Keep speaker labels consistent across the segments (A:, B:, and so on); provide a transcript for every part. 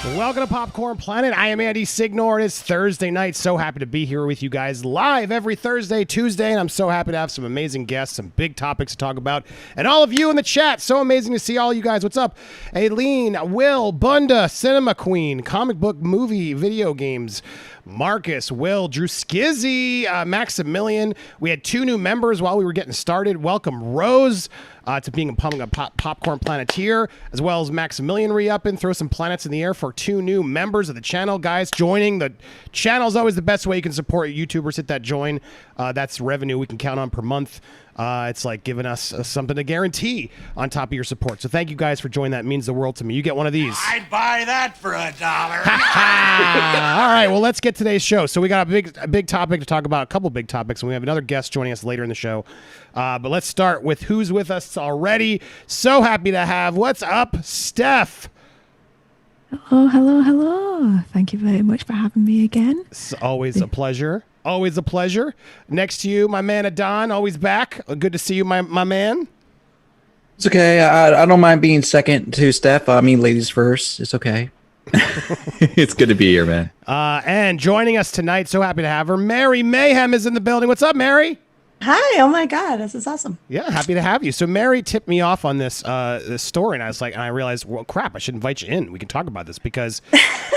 A: Welcome to Popcorn Planet. I am Andy Signore. It's Thursday night. So happy to be here with you guys live every Thursday, Tuesday, and I'm so happy to have some amazing guests, some big topics to talk about, and all of you in the chat. So amazing to see all you guys. What's up? Aileen, Will, Bunda, Cinema Queen, comic book, movie, video games, Marcus, Will, Drew Skizzy, Maximilian. We had 2 new members while we were getting started. Welcome, Rose, to being a Popcorn Planeteer, as well as Maximilian re-upping. Throw some planets in the air for 2 new members of the channel. Guys, joining the channel is always the best way you can support YouTubers. Hit that join. That's revenue we can count on per month. It's like giving us something to guarantee on top of your support. So thank you guys for joining. That means the world to me. You get one of these.
B: I'd buy that for $1.
A: All right, well, let's get today's show. So we got a big topic to talk about, a couple big topics, and we have another guest joining us later in the show. But let's start with who's with us already. So happy to have, what's up, Steph?
C: Oh, hello. Thank you very much for having me again.
A: It's always a pleasure. Always a pleasure. Next to you, my man Adon, always back. Good to see you, my man.
D: It's okay. I don't mind being second to Steph. I mean, ladies first. It's okay.
E: It's good to be here, man.
A: And joining us tonight, so happy to have her, Mary Mayhem is in the building. What's up, Mary?
F: Hi! Oh my God, this is awesome.
A: Yeah, happy to have you. So Mary tipped me off on this story, and I was like, and I realized, well, crap, I should invite you in. We can talk about this because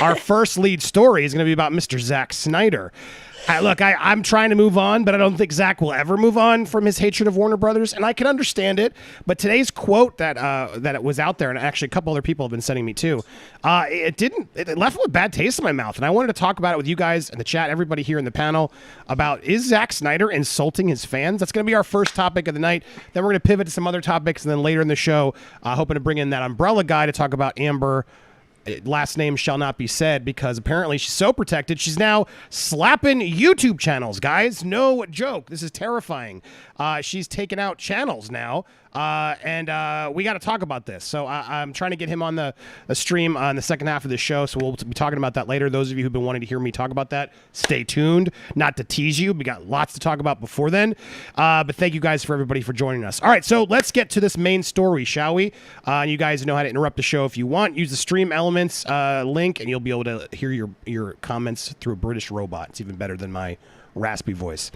A: our first lead story is going to be about Mr. Zack Snyder. Look, I'm trying to move on, but I don't think Zack will ever move on from his hatred of Warner Brothers, and I can understand it. But today's quote that it was out there, and actually a couple other people have been sending me too, it left with a bad taste in my mouth, and I wanted to talk about it with you guys in the chat, everybody here in the panel, about is Zack Snyder insulting his fans? That's going to be our first topic of the night. Then we're going to pivot to some other topics, and then later in the show, hoping to bring in that umbrella guy to talk about Amber. Last name shall not be said because apparently she's so protected she's now slapping YouTube channels, guys. No joke. This is terrifying. She's taken out channels now, and we got to talk about this. So I'm trying to get him on the stream in the second half of the show, so we'll be talking about that later. Those of you who've been wanting to hear me talk about that, stay tuned. Not to tease you. We got lots to talk about before then, but thank you guys for everybody for joining us. All right, so let's get to this main story, shall we? You guys know how to interrupt the show if you want. Use the stream elements link, and you'll be able to hear your comments through a British robot. It's even better than my raspy voice.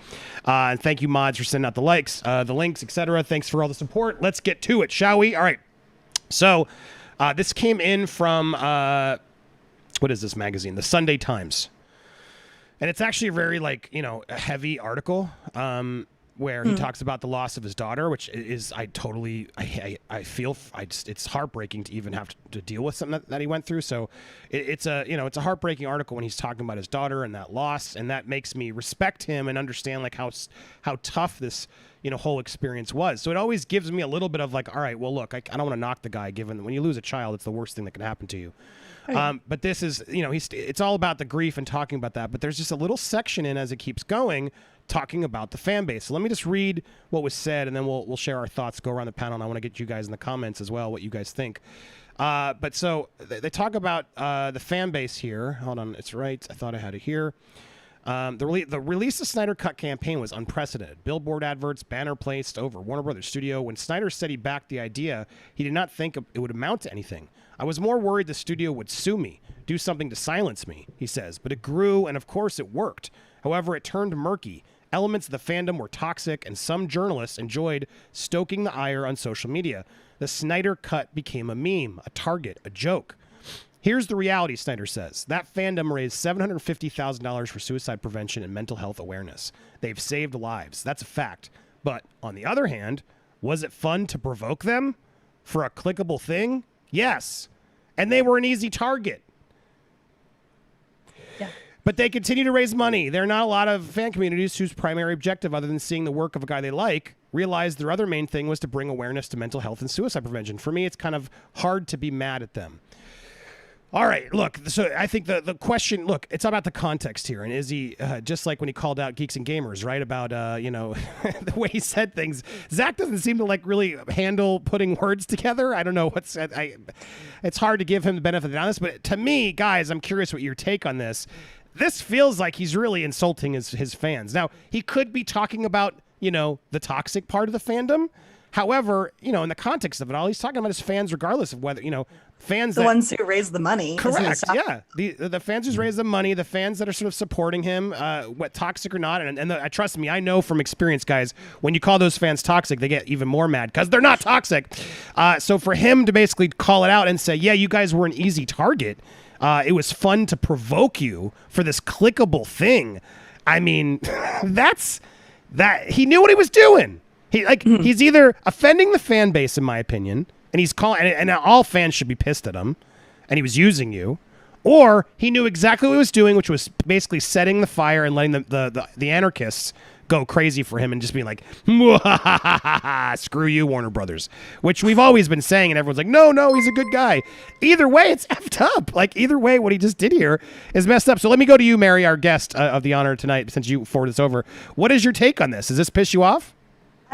A: And thank you, mods, for sending out the likes, the links, etc. Thanks for all the support. Let's get to it, shall we? All right. So this came in from what is this magazine? The Sunday Times, and it's actually a very a heavy article. Where he talks about the loss of his daughter, which is I feel it's heartbreaking to even have to deal with something that he went through. So it's a heartbreaking article when he's talking about his daughter and that loss, and that makes me respect him and understand like how tough this whole experience was. So it always gives me a little bit of like, all right, well look, I don't want to knock the guy, given when you lose a child, it's the worst thing that can happen to you. Right. But this is it's all about the grief and talking about that. But there's just a little section in as it keeps going, talking about the fan base. So let me just read what was said, and then we'll share our thoughts, go around the panel, and I want to get you guys in the comments as well, what you guys think. But so they talk about the fan base here. Hold on, it's right. I thought I had it here. The release of Snyder Cut campaign was unprecedented. Billboard adverts, banner placed over Warner Brothers studio. When Snyder said he backed the idea, he did not think it would amount to anything. I was more worried the studio would sue me, do something to silence me, he says. But it grew, and of course it worked. However, it turned murky. Elements of the fandom were toxic, and some journalists enjoyed stoking the ire on social media. The Snyder Cut became a meme, a target, a joke. Here's the reality, Snyder says. That fandom raised $750,000 for suicide prevention and mental health awareness. They've saved lives. That's a fact. But on the other hand, was it fun to provoke them for a clickable thing? Yes. And they were an easy target.
F: Yeah.
A: But they continue to raise money. There are not a lot of fan communities whose primary objective, other than seeing the work of a guy they like, realized their other main thing was to bring awareness to mental health and suicide prevention. For me, it's kind of hard to be mad at them. All right, look, so I think the question, look, it's about the context here. And is he, just like when he called out Geeks and Gamers, right, about, the way he said things, Zack doesn't seem to, really handle putting words together. I don't know it's hard to give him the benefit of the doubt on this, but to me, guys, I'm curious what your take on this. This feels like he's really insulting his fans. Now, he could be talking about, the toxic part of the fandom. However, you know, in the context of it all, he's talking about his fans, regardless of whether, you know, fans
F: The
A: that,
F: ones who raise the money. is who he's
A: correct,
F: talking-
A: yeah, the fans who raise the money, the fans that are sort of supporting him, what toxic or not, and trust me, I know from experience, guys, when you call those fans toxic, they get even more mad because they're not toxic. So for him to basically call it out and say, yeah, you guys were an easy target. It was fun to provoke you for this clickable thing. I mean, he knew what he was doing. He's either offending the fan base, in my opinion, and he's calling, and all fans should be pissed at him, and he was using you, or he knew exactly what he was doing, which was basically setting the fire and letting the anarchists go crazy for him and just being like, screw you, Warner Brothers, which we've always been saying, and everyone's like, no, he's a good guy. Either way, it's effed up. Like, either way, what he just did here is messed up. So let me go to you, Mary, our guest of the honor tonight, since you forwarded this over. What is your take on this? Does this piss you off?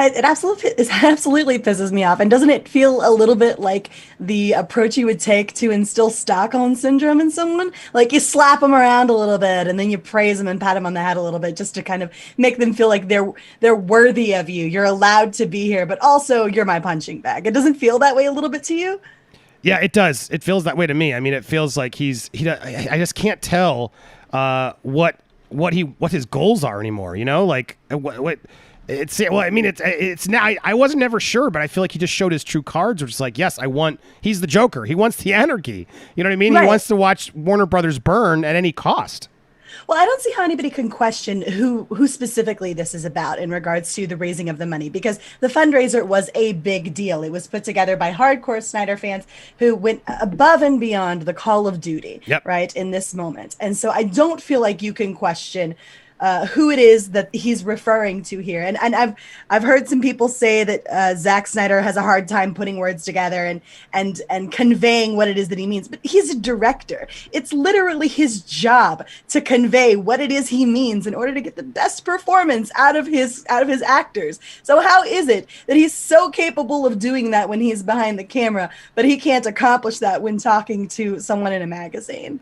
F: It absolutely pisses me off. And doesn't it feel a little bit like the approach you would take to instill Stockholm syndrome in someone? Like, you slap them around a little bit and then you praise them and pat them on the head a little bit just to kind of make them feel like they're worthy of you. You're allowed to be here, but also you're my punching bag. It doesn't feel that way a little bit to you?
A: Yeah, it does. It feels that way to me. I mean, it feels like I just can't tell what his goals are anymore, you know? Like what it's now. I wasn't never sure, but I feel like he just showed his true cards, which is like, yes, he's the Joker. He wants the anarchy. You know what I mean?
F: Right.
A: He wants to watch Warner Brothers burn at any cost.
F: Well, I don't see how anybody can question who specifically this is about in regards to the raising of the money, because the fundraiser was a big deal. It was put together by hardcore Snyder fans who went above and beyond the call of duty, right, in this moment. And so I don't feel like you can question who it is that he's referring to here. And I've heard some people say that Zack Snyder has a hard time putting words together and conveying what it is that he means. But he's a director. It's literally his job to convey what it is he means in order to get the best performance out of his actors. So how is it that he's so capable of doing that when he's behind the camera, but he can't accomplish that when talking to someone in a magazine?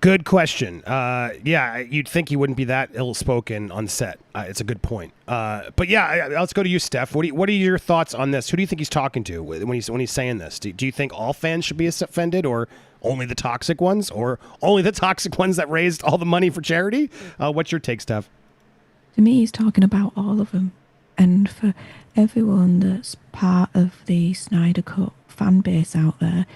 A: Good question. Yeah, you'd think he wouldn't be that ill-spoken on set. It's a good point. But yeah, let's go to you, Steph. What are your thoughts on this? Who do you think he's talking to when he's saying this? Do you think all fans should be offended, or only the toxic ones, or only the toxic ones that raised all the money for charity? What's your take, Steph?
C: To me, he's talking about all of them. And for everyone that's part of the Snyder Cut fan base out there,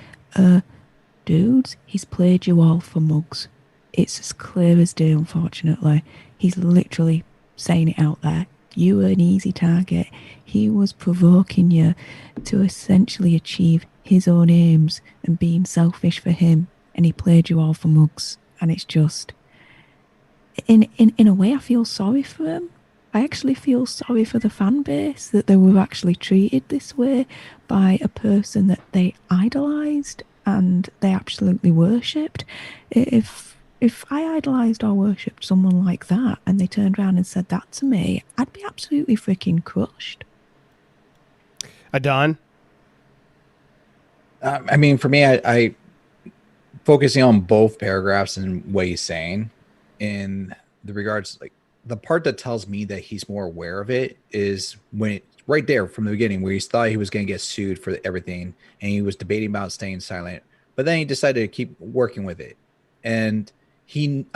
C: dudes, he's played you all for mugs. It's as clear as day, unfortunately. He's literally saying it out there. You were an easy target. He was provoking you to essentially achieve his own aims and being selfish for him. And he played you all for mugs. And it's just... In a way, I feel sorry for him. I actually feel sorry for the fan base that they were actually treated this way by a person that they idolised and they absolutely worshipped. If I idolised or worshipped someone like that and they turned around and said that to me, I'd be absolutely freaking crushed.
A: Adon?
D: I mean, for me, I focusing on both paragraphs and what he's saying in the regards, like the part that tells me that he's more aware of it is when right there from the beginning, where he thought he was going to get sued for everything, and he was debating about staying silent, but then he decided to keep working with it, and he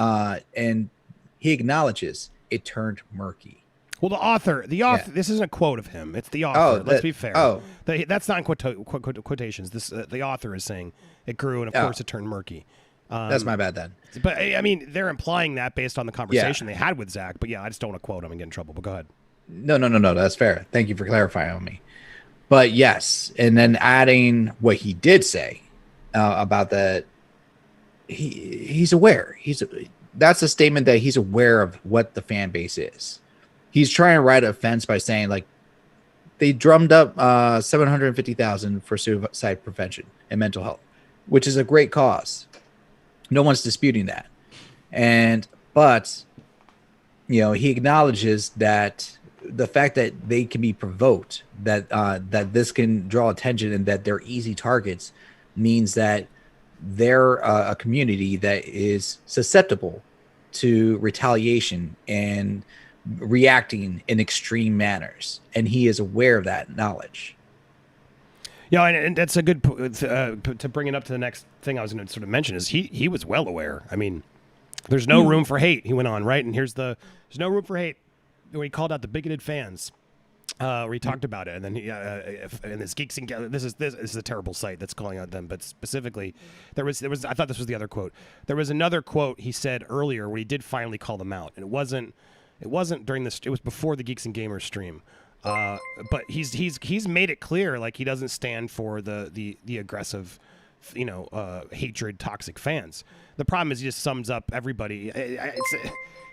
D: acknowledges it turned murky.
A: Well, the author. Yeah. This isn't a quote of him. It's the author. Let's be fair. That's not in quotations. This the author is saying it grew, and of course it turned murky.
D: That's my bad then.
A: But I mean, they're implying that based on the conversation they had with Zach. But yeah, I just don't want to quote him and get in trouble. But go ahead.
D: No. That's fair. Thank you for clarifying on me. But yes, and then adding what he did say about that, he's aware. That's a statement that he's aware of what the fan base is. He's trying to ride a fence by saying, like, they drummed up $750,000 for suicide prevention and mental health, which is a great cause. No one's disputing that. But he acknowledges that the fact that they can be provoked, that this can draw attention, and that they're easy targets means that they're a community that is susceptible to retaliation and reacting in extreme manners, and he is aware of that knowledge.
A: Yeah, and that's a good to bring it up to the next thing I was going to sort of mention is he was well aware. I mean, there's no room for hate. He went on, right, and there's no room for hate. Where he called out the bigoted fans. Where he talked about it, and then and this Geeks and this is a terrible site that's calling out them, but specifically there was I thought this was the other quote. There was another quote he said earlier where he did finally call them out, and it wasn't during this. It was before the Geeks and Gamers stream, but he's made it clear like he doesn't stand for the aggressive, hatred, toxic fans. The problem is he just sums up everybody.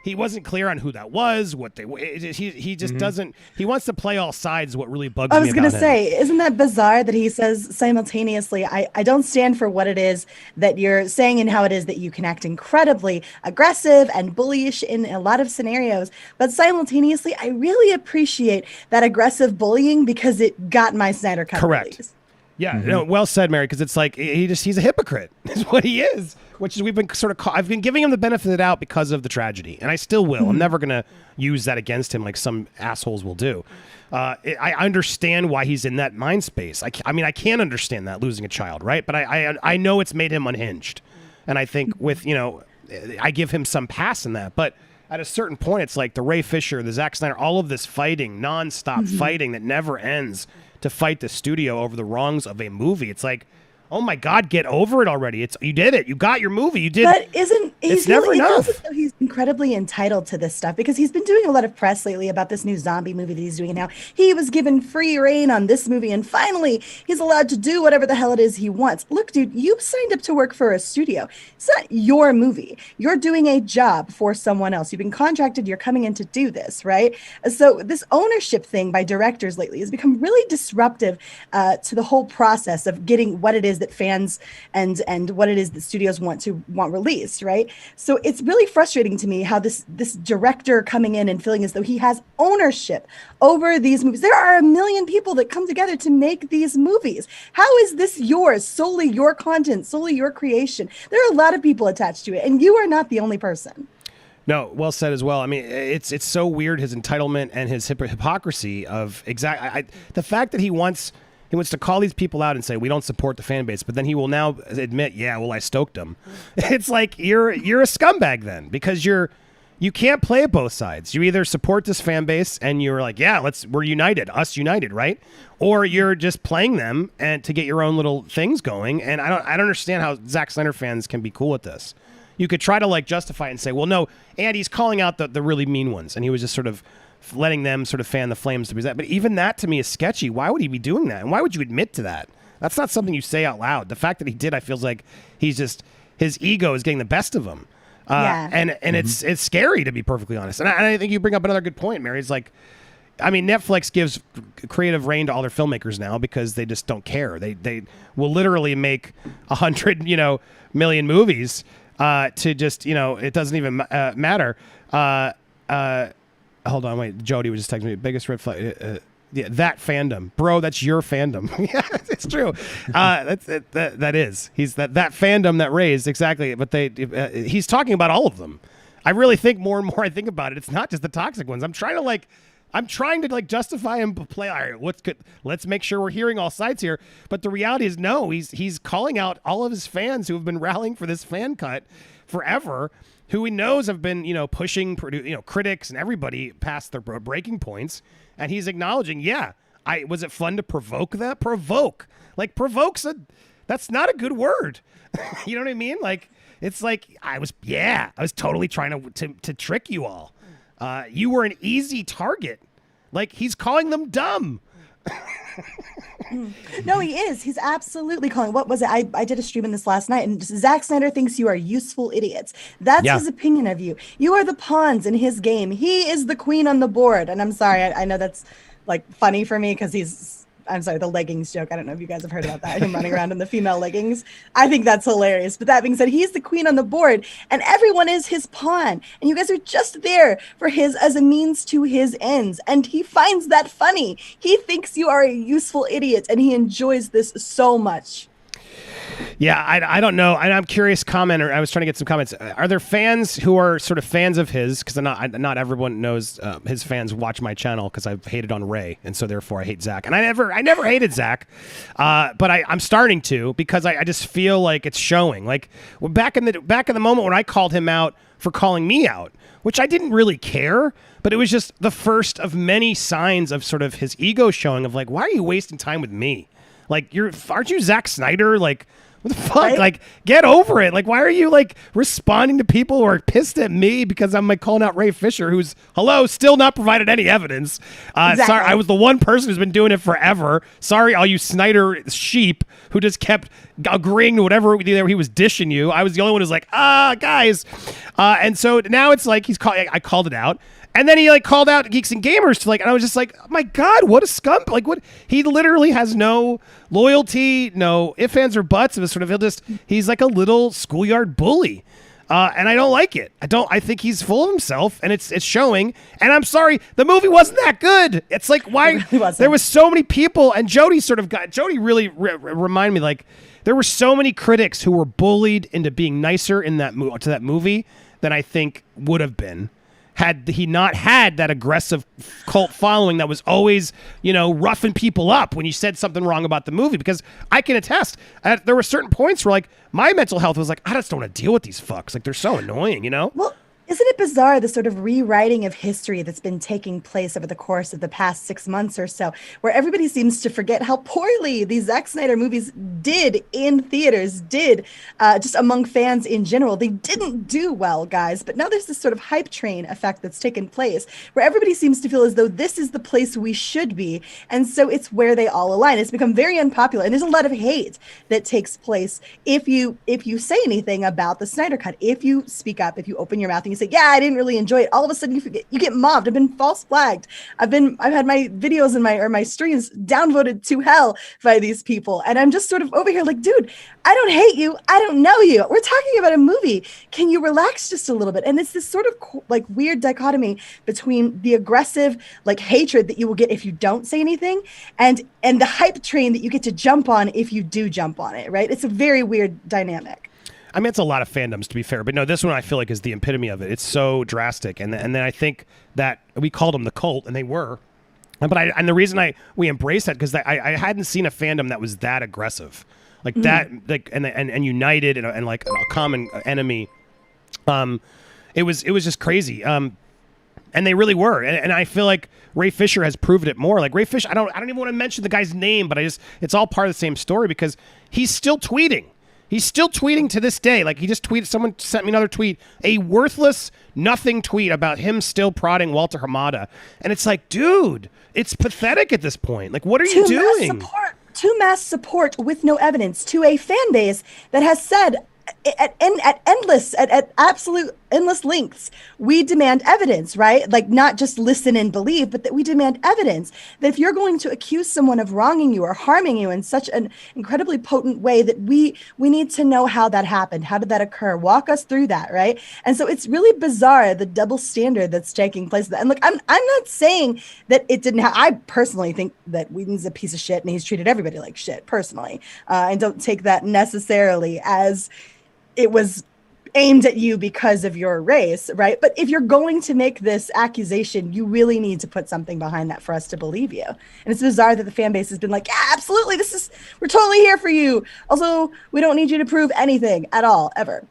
A: He wasn't clear on who that was, what he just doesn't. He wants to play all sides. What really bugs me.
F: I was
A: going to
F: say, isn't that bizarre that he says simultaneously, I don't stand for what it is that you're saying and how it is that you can act incredibly aggressive and bullyish in a lot of scenarios, but simultaneously, I really appreciate that aggressive bullying because it got my Snyder Cut release.
A: Yeah, no, well said, Mary. Because it's like he's a hypocrite. Is what he is. Which is we've been sort of I've been giving him the benefit of the doubt because of the tragedy, and I still will. I'm never gonna use that against him like some assholes will do. I understand why he's in that mind space. I mean, I can't understand that losing a child, right? But I know it's made him unhinged, and I think with I give him some pass in that, but. At a certain point, it's like the Ray Fisher, the Zack Snyder, all of this fighting, nonstop fighting that never ends to fight the studio over the wrongs of a movie. It's like, oh my God, get over it already. You did it. You got your movie. You did.
F: But
A: it's never enough.
F: He's incredibly entitled to this stuff because he's been doing a lot of press lately about this new zombie movie that he's doing now. He was given free reign on this movie, and finally he's allowed to do whatever the hell it is he wants. Look, dude, you signed up to work for a studio. It's not your movie. You're doing a job for someone else. You've been contracted. You're coming in to do this, right? So this ownership thing by directors lately has become really disruptive to the whole process of getting what it is that fans and what it is that studios want released, right? So it's really frustrating to me how this director coming in and feeling as though he has ownership over these movies. There are a million people that come together to make these movies. How is this yours? Solely your content, solely your creation. There are a lot of people attached to it, and you are not the only person.
A: No, well said as well. I mean, it's so weird, his entitlement and his hypocrisy of the fact that he wants to call these people out and say, we don't support the fan base, but then he will now admit, yeah, well, I stoked them. It's like, you're a scumbag then, because you can't play at both sides. You either support this fan base and you're like, yeah, we're united, us united, right? Or you're just playing them and to get your own little things going. And I don't understand how Zack Snyder fans can be cool with this. You could try to like justify it and say, well, no, Andy's calling out the really mean ones, and he was just sort of letting them sort of fan the flames to be that. But even that to me is sketchy. Why would he be doing that? And why would you admit to that? That's not something you say out loud. The fact that he did, I feels like his ego is getting the best of him. And it's scary, to be perfectly honest. And I think you bring up another good point, Mary. It's like, I mean, Netflix gives creative reign to all their filmmakers now because they just don't care. They will literally make 100 million movies to just it doesn't even matter. Hold on, wait. Jody was just texting me. Biggest red flag. Yeah, that fandom, bro. That's your fandom. Yeah, it's true. That is. He's that fandom that raised exactly. But he's talking about all of them. I really think more and more I think about it, it's not just the toxic ones. I'm trying to justify him play. All right, let's make sure we're hearing all sides here. But the reality is, no. He's calling out all of his fans who have been rallying for this fan cut forever, who he knows have been, pushing, critics and everybody past their breaking points. And he's acknowledging, yeah, was it fun to provoke that? Provoke. Like, that's not a good word. You know what I mean? Like, it's like, I was totally trying to trick you all. You were an easy target. Like, he's calling them dumb.
F: No, he is. He's absolutely calling. What was it? I did a stream in this last night, and Zack Snyder thinks you are useful idiots. That's his opinion of you. You are the pawns in his game. He is the queen on the board. And I'm sorry, I know that's like funny for me because I'm sorry, the leggings joke. I don't know if you guys have heard about that. Him running around in the female leggings. I think that's hilarious. But that being said, he's the queen on the board and everyone is his pawn. And you guys are just there for as a means to his ends. And he finds that funny. He thinks you are a useful idiot and he enjoys this so much.
A: Yeah, I don't know. I'm curious. Commenter, I was trying to get some comments. Are there fans who are sort of fans of his? Because not everyone knows his fans watch my channel because I've hated on Ray, and so therefore I hate Zack. And I never hated Zack, but I'm starting to because I just feel like it's showing. Like back in the moment when I called him out for calling me out, which I didn't really care, but it was just the first of many signs of sort of his ego showing of like, why are you wasting time with me? Like aren't you Zack Snyder? Like. What the fuck? Right? Like, get over it. Like, why are you, like, responding to people who are pissed at me because I'm, like, calling out Ray Fisher, who's, still not provided any evidence. Exactly. Sorry, I was the one person who's been doing it forever. Sorry, all you Snyder sheep who just kept agreeing to whatever he was dishing you. I was the only one who's like, guys. And so now it's like I called it out. And then he like called out Geeks and Gamers to like, and I was just like, oh my God, what a scum! Like, what? He literally has no loyalty, no ifs, ands, or buts. It was sort of he's like a little schoolyard bully, and I don't like it. I think he's full of himself, and it's showing. And I'm sorry, the movie wasn't that good. It's like why there was so many people, and Jody really reminded me like there were so many critics who were bullied into being nicer in that to that movie than I think would have been. Had he not had that aggressive cult following that was always, roughing people up when you said something wrong about the movie. Because I can attest, there were certain points where, like, my mental health was like, I just don't want to deal with these fucks. Like, they're so annoying,
F: Well, isn't it bizarre, the sort of rewriting of history that's been taking place over the course of the past 6 months or so, where everybody seems to forget how poorly these Zack Snyder movies did in theaters, just among fans in general. They didn't do well, guys. But now there's this sort of hype train effect that's taken place where everybody seems to feel as though this is the place we should be. And so it's where they all align. It's become very unpopular. And there's a lot of hate that takes place if you say anything about the Snyder Cut, if you speak up, if you open your mouth and you say, yeah, I didn't really enjoy it. All of a sudden you get mobbed. I've been false flagged. I've had my videos and my streams downvoted to hell by these people. And I'm just sort of over here like, dude, I don't hate you. I don't know you. We're talking about a movie. Can you relax just a little bit? And it's this sort of like weird dichotomy between the aggressive like hatred that you will get if you don't say anything and the hype train that you get to jump on if you do jump on it, right? It's a very weird dynamic.
A: I mean, it's a lot of fandoms, to be fair. But no, this one I feel like is the epitome of it. It's so drastic. And then I think that we called them the cult, and they were. And the reason we embraced that, because I hadn't seen a fandom that was that aggressive. Like that, like and united and like a common enemy. It was just crazy. And they really were. And I feel like Ray Fisher has proved it more. Like Ray Fisher, I don't even want to mention the guy's name, but it's all part of the same story because he's still tweeting. He's still tweeting to this day. Like he just tweeted, someone sent me another tweet, a worthless nothing tweet about him still prodding Walter Hamada. And it's like, dude, it's pathetic at this point. Like, what are you doing?
F: Mass support with no evidence to a fan base that has said at absolute endless lengths, we demand evidence, right? Like not just listen and believe, but that we demand evidence. That if you're going to accuse someone of wronging you or harming you in such an incredibly potent way, that we need to know how that happened. How did that occur? Walk us through that, right? And so it's really bizarre, the double standard that's taking place. And look, I'm not saying that it didn't I personally think that Whedon's a piece of shit and he's treated everybody like shit personally. And don't take that necessarily as it was aimed at you because of your race, right? But if you're going to make this accusation, you really need to put something behind that for us to believe you. And it's bizarre that the fan base has been like, yeah, absolutely, we're totally here for you. Also, we don't need you to prove anything at all, ever.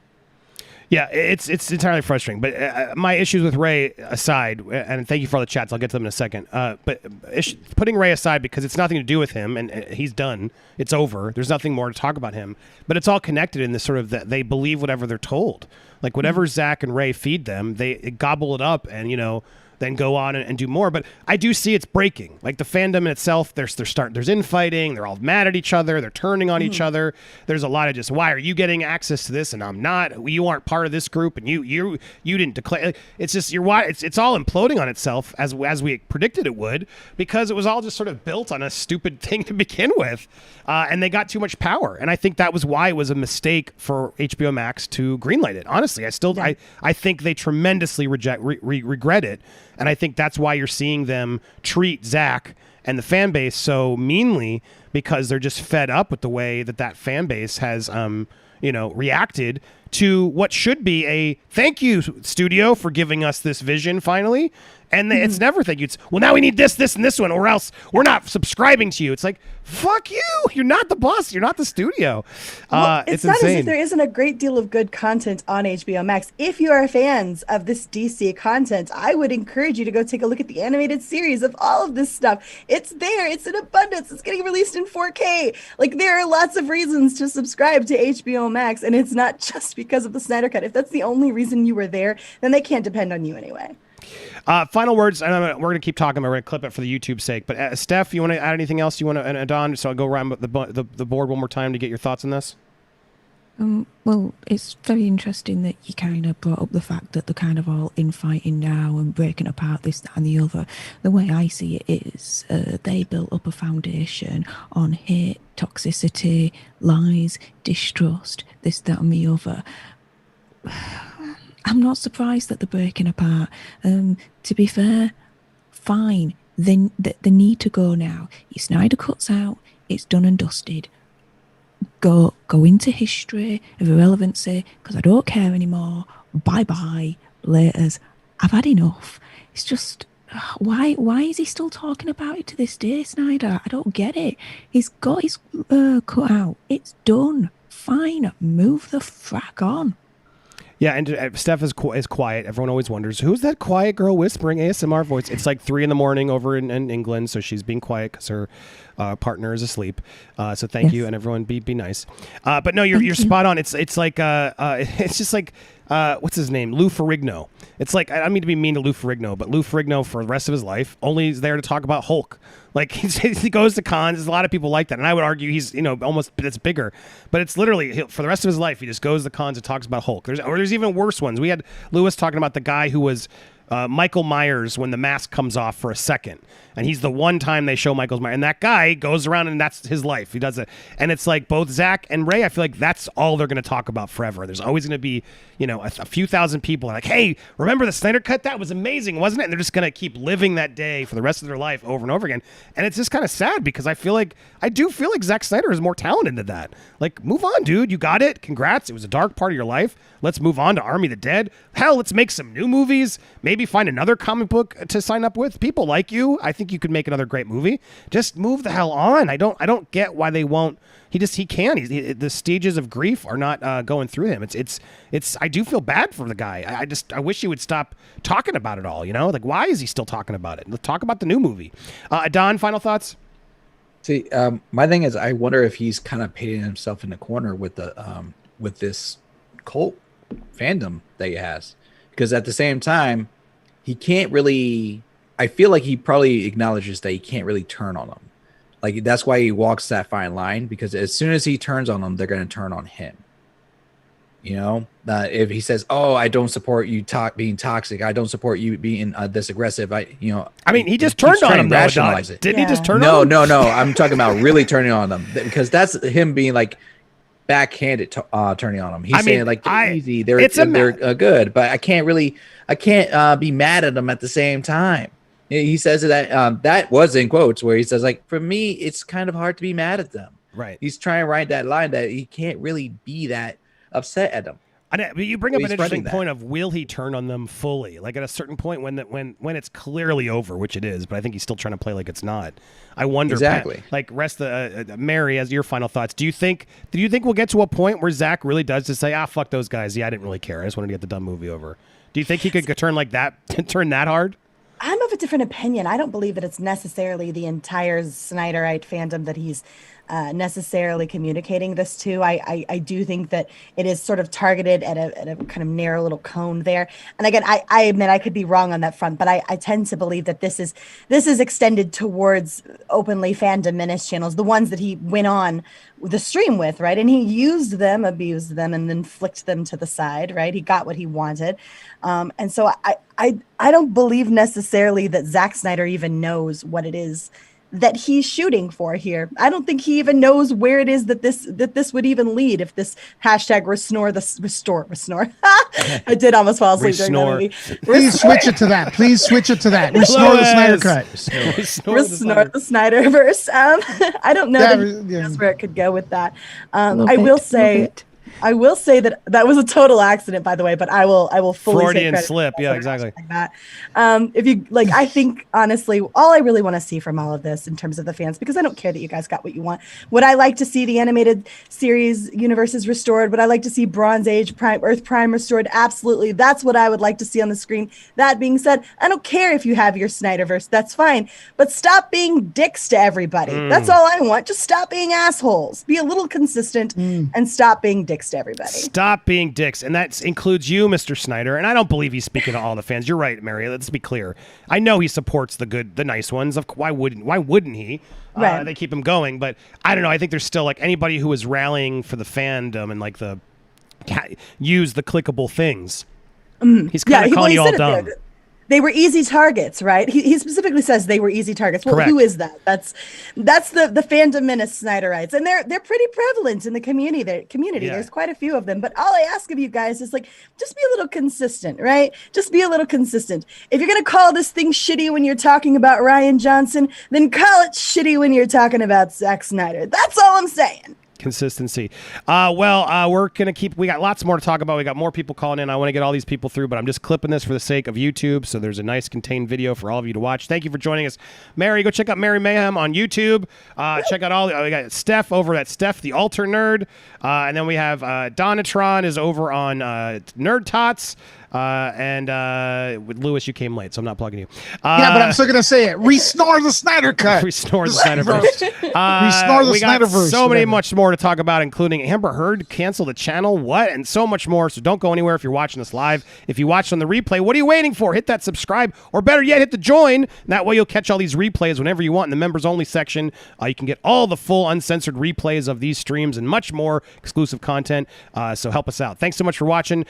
A: Yeah, it's entirely frustrating. But my issues with Ray aside, and thank you for all the chats, I'll get to them in a second. But putting Ray aside because it's nothing to do with him, and he's done. It's over. There's nothing more to talk about him. But it's all connected in this sort of that they believe whatever they're told. Like whatever Zack and Ray feed them, they gobble it up and, then go on and do more. But I do see it's breaking. Like the fandom in itself, there's infighting. They're all mad at each other. They're turning on each other. There's a lot of just, why are you getting access to this and I'm not? You aren't part of this group and you didn't declare. It's just it's all imploding on itself as we predicted it would, because it was all just sort of built on a stupid thing to begin with, and they got too much power. And I think that was why it was a mistake for HBO Max to greenlight it. Honestly, I think they tremendously regret it. And I think that's why you're seeing them treat Zack and the fan base so meanly because they're just fed up with the way that fan base has reacted to what should be a thank you, studio, for giving us this vision finally. And it's never thank you. It's, well, now we need this, and this one, or else we're not subscribing to you. It's like, fuck you. You're not the boss. You're not the studio.
F: It's not
A: insane.
F: as if there isn't a great deal of good content on HBO Max. If you are fans of this DC content, I would encourage you to go take a look at the animated series of all of this stuff. It's there. It's in abundance. It's getting released in 4K. Like, there are lots of reasons to subscribe to HBO Max, and it's not just because of the Snyder Cut. If that's the only reason you were there, then they can't depend on you anyway.
A: Final words, and we're going to keep talking. We're going to clip it for the YouTube sake. But Steph, you want to add anything else? You want to, and Don? So I'll go around the board one more time to get your thoughts on this.
C: Well, it's very interesting that you kind of brought up the fact that they're kind of all infighting now and breaking apart this, that, and the other. The way I see it is they built up a foundation on hate, toxicity, lies, distrust, this, that, and the other. I'm not surprised that they're breaking apart. To be fair, fine. They need to go now. Your Snyder Cut's out. It's done and dusted. Go into history of irrelevancy because I don't care anymore. Bye-bye. Laters. I've had enough. It's just, why is he still talking about it to this day, Snyder? I don't get it. He's got his cut out. It's done. Fine. Move the frack on.
A: Yeah, and Steph is quiet. Everyone always wonders, who's that quiet girl whispering ASMR voice? It's like 3 a.m. over in England, so she's being quiet because her partner is asleep. So thank you, and everyone be nice. But no, you're spot on. It's like it's just like what's his name, Lou Ferrigno. It's like, I don't mean to be mean to Lou Ferrigno, but Lou Ferrigno for the rest of his life only is there to talk about Hulk. Like he goes to cons. There's a lot of people like that, and I would argue he's almost it's bigger, but it's literally for the rest of his life he just goes to cons and talks about Hulk. There's even worse ones. We had Lewis talking about the guy who was Michael Myers when the mask comes off for a second, and he's the one time they show Michael Myers, and that guy goes around and that's his life. He does it, and it's like both Zach and Ray. I feel like that's all they're going to talk about forever. There's always going to be a few thousand people like, hey, remember the Snyder Cut? That was amazing, wasn't it? And they're just going to keep living that day for the rest of their life over and over again. And it's just kind of sad because I do feel like Zack Snyder is more talented than that. Like, move on, dude. You got it. Congrats. It was a dark part of your life. Let's move on to Army of the Dead. Hell, let's make some new movies. Maybe find another comic book to sign up with. People like you. I think you could make another great movie. Just move the hell on. I don't get why they won't. He can. The stages of grief are not going through him. It's. I do feel bad for the guy. I wish he would stop talking about it all. Like, why is he still talking about it? Let's talk about the new movie. Don, final thoughts.
D: See, my thing is, I wonder if he's kind of painting himself in the corner with with this cult fandom that he has, because at the same time, he can't really. I feel like he probably acknowledges that he can't really turn on them. Like, that's why he walks that fine line, because as soon as he turns on them, they're going to turn on him. If he says, "Oh, I don't support you being toxic. I don't support you being this aggressive." I mean,
A: he just turned on him.
D: Rationalize it.
A: Didn't he just turn on him?
D: No. I'm talking about really turning on them, because that's him being like backhanded turning on them. He's saying like, they're easy, they're good, but I can't be mad at them at the same time. He says that that was in quotes where he says, like, for me, it's kind of hard to be mad at them.
A: Right.
D: He's trying to write that line that he can't really be that upset at them.
A: But you bring up an interesting point of, will he turn on them fully? Like, at a certain point when it's clearly over, which it is, but I think he's still trying to play like it's not. I wonder.
D: Exactly.
A: Mary, as your final thoughts, do you think we'll get to a point where Zach really does just say, fuck those guys. Yeah, I didn't really care. I just wanted to get the dumb movie over. Do you think he could turn like that, turn that hard?
F: I'm of a different opinion. I don't believe that it's necessarily the entire Snyderite fandom that he's necessarily communicating this to. I do think that it is sort of targeted at a kind of narrow little cone there. And again, I admit I could be wrong on that front, but I tend to believe that this is extended towards openly fan-diminished channels, the ones that he went on the stream with, right? And he used them, abused them, and then flicked them to the side, right? He got what he wanted. And so I don't believe necessarily that Zack Snyder even knows what it is that he's shooting for here. I don't think he even knows where it is that this would even lead if this hashtag restore. I did almost fall asleep during that movie.
G: Please switch it to that. Please switch it to that. Restore the Snyder Cut.
F: Restore the Snyderverse. I don't know that's where it could go with that. I will say that was a total accident, by the way, but I will fully
A: Freudian slip. Yeah, exactly.
F: Like that. If you like, I think honestly, all I really want to see from all of this in terms of the fans, because I don't care that you guys got what you want. Would I like to see the animated series universes restored? Would I like to see Bronze Age, Earth Prime restored? Absolutely. That's what I would like to see on the screen. That being said, I don't care if you have your Snyderverse. That's fine. But stop being dicks to everybody. That's all I want. Just stop being assholes. Be a little consistent and stop being dicks to everybody.
A: Stop being dicks. And that includes you, Mr. Snyder. And I don't believe he's speaking to all the fans. You're right, Mary. Let's be clear. I know he supports the good, the nice ones. Why wouldn't he?
F: Right.
A: They keep him going. But I don't know. I think there's still like anybody who is rallying for the fandom and like use the clickable things. He's kind of calling you all dumb.
F: They were easy targets, right? He specifically says they were easy targets. Well,
A: Correct.
F: Who is that? That's the fandom menace Snyderites, and they're pretty prevalent in the community.
A: Yeah.
F: There's quite a few of them. But all I ask of you guys is like, just be a little consistent, right? Just be a little consistent. If you're gonna call this thing shitty when you're talking about Ryan Johnson, then call it shitty when you're talking about Zack Snyder. That's all I'm saying.
A: Consistency. We're going to we got lots more to talk about. We got more people calling in. I want to get all these people through, but I'm just clipping this for the sake of YouTube. So there's a nice contained video for all of you to watch. Thank you for joining us. Mary, go check out Mary Mayhem on YouTube. Check out we got Steph over at Steph, the Alter Nerd. And then we have Donatron is over on Nerd Tots. And with Lewis, you came late, so I'm not plugging you.
G: Yeah, but I'm still going to say it. Restore the Snyder Cut.
A: Restore the Snyderverse.
G: Restore the
A: we got
G: Snyderverse.
A: so many much more to talk about, including Amber Heard cancel the channel, what, and so much more. So don't go anywhere if you're watching us live. If you watch on the replay, what are you waiting for? Hit that subscribe, or better yet, hit the join. That way you'll catch all these replays whenever you want in the members only section. You can get all the full uncensored replays of these streams and much more exclusive content. So help us out. Thanks so much for watching.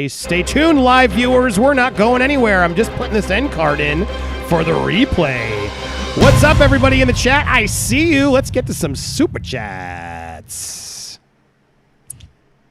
A: Stay tuned, live viewers. We're not going anywhere. I'm just putting this end card in for the replay. What's up, everybody in the chat? I see you. Let's get to some super chats.